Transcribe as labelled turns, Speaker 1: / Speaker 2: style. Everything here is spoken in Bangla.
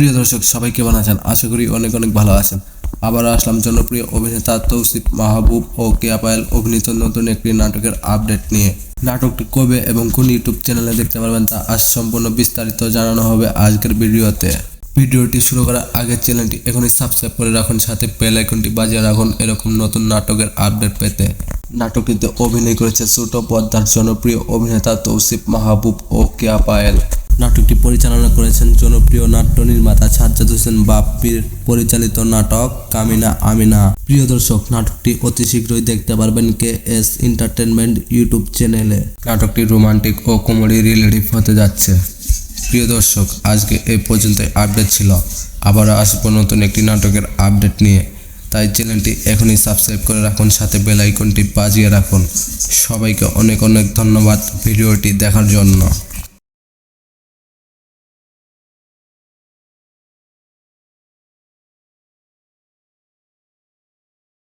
Speaker 1: প্রিয় দর্শক সবাই কেমন আছেন? আশা করি অনেক অনেক ভালো আছেন। আবার আসলাম জনপ্রিয় অভিনেতা তৌসিফ মাহবুব ও কেয়া পায়েল অভিনীত নতুন একটি নাটকের আপডেট নিয়ে। নাটকটি কবে এবং কোন ইউটিউব চ্যানেলে দেখতে পারবেন তা আজ সম্পূর্ণ বিস্তারিত জানানো হবে আজকের ভিডিওতে। ভিডিওটি শুরু করার আগে চ্যানেলটি এখনই সাবস্ক্রাইব করে রাখুন, সাথে বেল আইকনটি বাজিয়ে রাখুন এরকম নতুন নাটকের আপডেট পেতে। নাটকটিতে অভিনয় করেছে ছোট পর্দার জনপ্রিয় অভিনেতা তৌসিফ মাহবুব ও কেয়া পায়েল। নাটকটি পরিচালনা করেছেন জনপ্রিয় নাট্য নির্মাতা সাজ্জাদ হোসেন বাপ্পির পরিচালিত নাটক কামিনা আমিনা। প্রিয় দর্শক, নাটকটি অতি শীঘ্রই দেখতে পারবেন KS এন্টারটেইনমেন্ট ইউটিউব চ্যানেলে। নাটকটি রোমান্টিক ও কমেডি রিলেটিভ হতে যাচ্ছে। প্রিয় দর্শক, আজকে এই পর্যন্ত আপডেট ছিল। আবার আসবো নতুন একটি নাটকের আপডেট নিয়ে, তাই চ্যানেলটি এখনই সাবস্ক্রাইব করে রাখুন, সাথে বেল আইকনটি বাজিয়ে রাখুন। সবাইকে অনেক অনেক ধন্যবাদ ভিডিওটি দেখার জন্য।